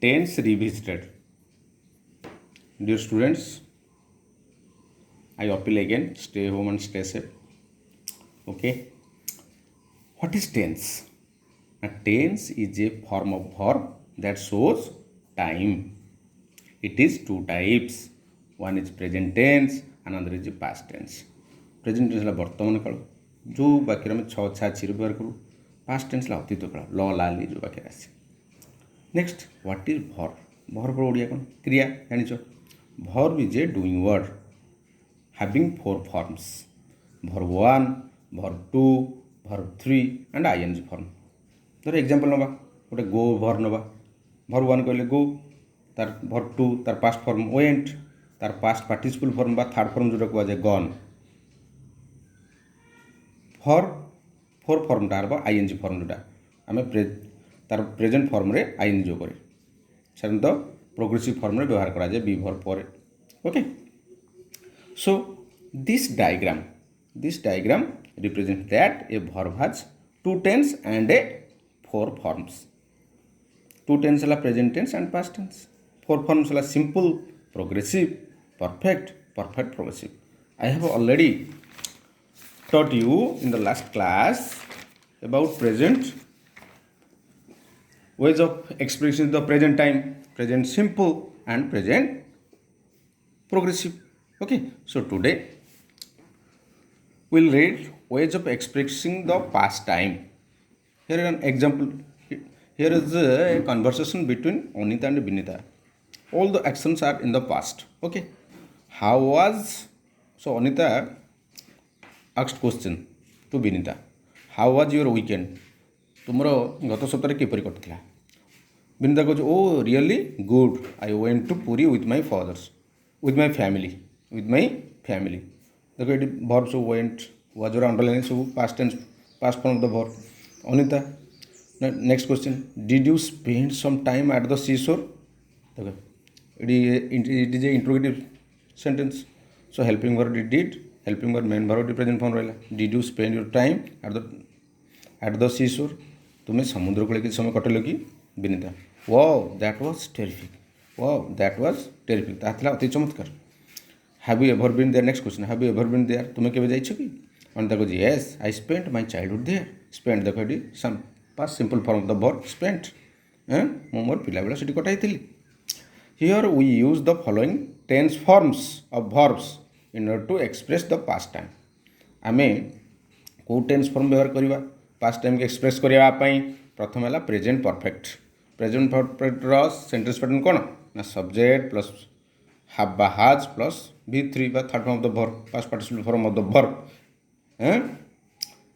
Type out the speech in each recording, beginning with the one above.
Tense revisited. Dear students, I appeal again, stay home and stay safe. Okay. What is tense? A tense is a form of verb that shows time. It is two types. One is present tense, another is past tense. Present tense है वर्तमान काल जो वाक्य में छ छा छि व्यवहार करूँ. Past tense है अतीत काल ल ला ली जो वाक्य आसे. Next, what is verb? Verb Odia कौन क्रिया जानिछ. Verb is a doing word having four forms. Verb 1, verb 2, verb 3 and ing form. धर एग्जांपल नबा गोटे गो verb नबा. Verb 1 कहले गो, तार verb 2 तार past form went, तार past participle form बा third form जोटा को जाए gone. Verb 4 form तार बा ing form जोटा आमे तार प्रेजेंट फॉर्म रे ing जो करे साधारणतः प्रोग्रेसिव फॉर्म रे व्यवहार करा जाए बी वर्ब पर. Okay. So this diagram represents that a verb has two tense and a four forms. Two tense है present tense and past tense. Four forms है simple, progressive, perfect, progressive. I have already taught you in the last class about present ways of expressing the present time, present simple and present progressive. Okay, so today we'll read ways of expressing the past time. Here is an example. Here is a conversation between Anita and Vinita. All the actions are in the past. Okay, how was, so Anita asked question to Vinita, how was your weekend? तुमरो गत सप्ताह किपरि कटिला. Vinita goes, oh really good, I went to Puri with my family. देखो ये verb सब went was और underline सब past tense past form of the verb. Anita, next question, did you spend some time at the seashore? देखो it is a interrogative sentence. So helping verb did, helping verb main verb present form रहला. Did you spend your time at the seashore? तुम्हें समुद्र कूले किसी समय कटलो कि? Vinita, wow that was terrific. ताथला अति चमत्कार. Have you ever been there? Next question, have you ever been there? तुम्हें केबे जाइछ कि? अनिता को yes, I spent my childhood there. Spent देखो AD some past simple form of the verb spent. मो मोर पिला बेला सेठी कटाइथिली. Here we use the following tense forms of verbs in order to express the past time. आमे को tense form व्यवहार करिवा past time के express करिवा पई प्रथम हैला present perfect रो सेंटेंस पैटर्न कोन ना सब्जेक्ट प्लस have बा has प्लस v3 बा third form of the verb past participle form of the verb.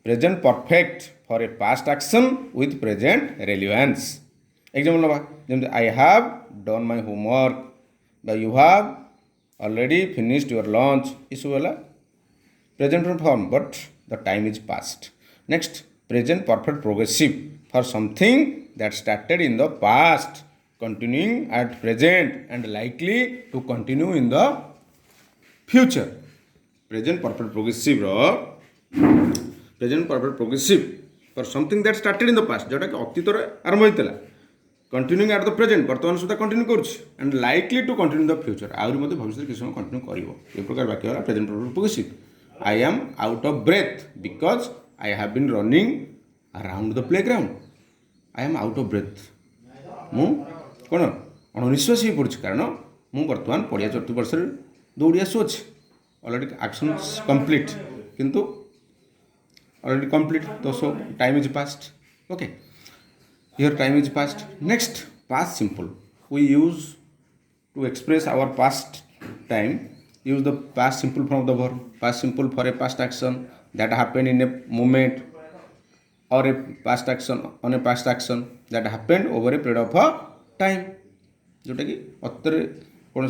Present perfect for a past action with present relevance. Example नबा जेम I have done my homework बा you have already finished your lunch. इस वाला present form but the time is past. Next present perfect progressive for something that started in the past, continuing at present and likely to continue in the future. Present perfect progressive for something that started in the past, जोटा कि अतीत रे आरंभ होइतला, continuing at the present वर्तमान सुधा continue करूछ and likely to continue in the future. आउरी मध्ये भविष्य किछ समय कंटिन्यू करिवो. ए प्रकार वाक्य होला present perfect progressive. I am out of breath because I have been running around the playground. I am out of breath. मु कौन अणनिश्वास हो पड़ी कारण मु बर्तमान पड़िया चतुर्पार्श्व दौड़ी आसुच. ऑलरेडी एक्शन कंप्लीट किंतु ऑलरेडी कंप्लीट तो so time is past. Okay, here time is past. Next past simple we use to express our past time. Use the past simple form of the verb. Past simple for a past action that happened in a moment or a past action on a past action that happened over a period of a time. जोटा कि अत्तर कौन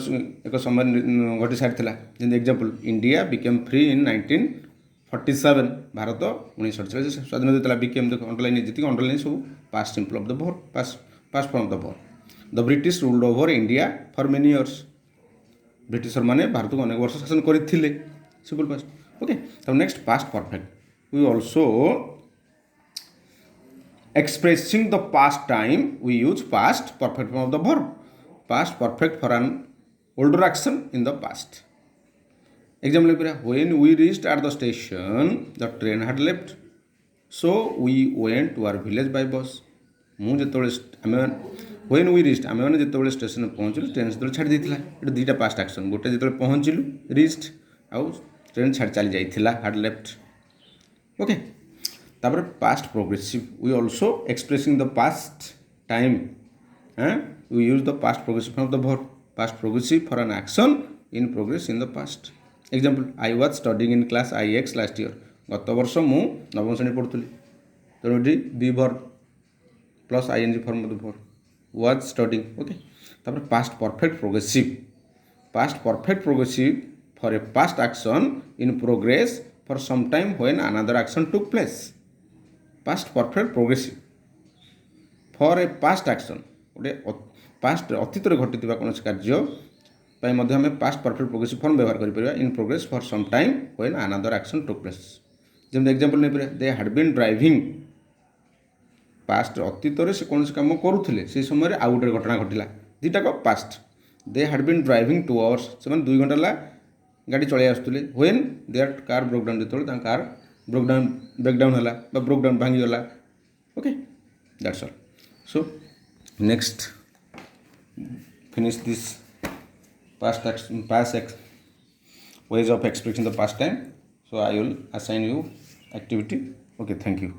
एक समय घटी सारी जैसे example India became free in 1947. भारत 1947 स्वाधीन होता बिकेम देखो अंडरलाइन जी अंडरलाइन सब past simple of the verb past form of the verb. The British ruled over India for many years. Britisher माने भारत को अनेक वर्ष शासन करथिले. Simple past. ओके, तो next past perfect we also expressing the past time we use past perfect form of the verb. Past perfect for an older action in the past. Example, when we reached at the station the train had left, so we went to our village by bus. ମୁଁ ଯେତେବେଳେ ଆମେ when we reached ଆମେମାନେ ଯେତେବେଳେ ଷ୍ଟେସନରେ ପହଞ୍ଚିଲୁ train ସେତେବେଳେ ଛାଡ଼ି ଦେଇଥିଲା। ଏଇଟା ଦୁଇଟା ପାଷ୍ଟ ଆକ୍ସନ୍, ଗୋଟେ ଯେତେବେଳେ ପହଞ୍ଚିଲୁ reached, ଆଉ ଟ୍ରେନ୍ ଛାଡ଼ି ଚାଲି ଯାଇଥିଲା had left. ଓକେ, ତାପରେ past progressive we also expressing the past time we use the past progressive form of the verb. Past progressive for an action in progress in the past. Example, I was studying in class IX last year. ଗତ ବର୍ଷ ମୁଁ ନବମ ଶ୍ରେଣୀ ପଢ଼ୁଥିଲି, ତେଣୁ ଏଠି ବି verb plus ING form of the verb was studying. Okay, ତାପରେ past perfect progressive. Past perfect progressive for a past action in progress for some time when another action took place. Past perfect progressive for a past action, ଗୋଟେ past ଅତୀତରେ ଘଟିଥିବା କୌଣସି କାର୍ଯ୍ୟ ପାଇଁ ମଧ୍ୟ ଆମେ past perfect progressive form ବ୍ୟବହାର କରିପାରିବା in progress for some time when another action took place. ଯେମିତି ଏକ୍ଜାମ୍ପଲ୍ ନେଇପାରିବା, ଦେ ହାଡ୍ ବିନ୍ ଡ୍ରାଇଭିଂ. ପାଷ୍ଟ ଅତୀତରେ ସେ କୌଣସି କାମ କରୁଥିଲେ, ସେହି ସମୟରେ ଆଉ ଗୋଟେ ଘଟଣା ଘଟିଲା, ଦୁଇଟାକ ପାଷ୍ଟ. ଦେ ହାଡ୍ ବିନ୍ ଡ୍ରାଇଭିଂ 2 hours, ସେମାନେ 2 ଘଣ୍ଟା ହେଲା ଗାଡ଼ି ଚଳାଇ ଆସୁଥିଲେ. when their car broke down, ଯେତେବେଳେ ତାଙ୍କ କାର୍ ବ୍ରେକ୍ଡାଉନ୍ ହେଲା ବା ବ୍ରୋକ୍ଡାଉନ୍ ଭାଙ୍ଗିଗଲା. Okay, that's all. So next finish this past ways of expressing the past time. So I will assign you activity. Okay, thank you.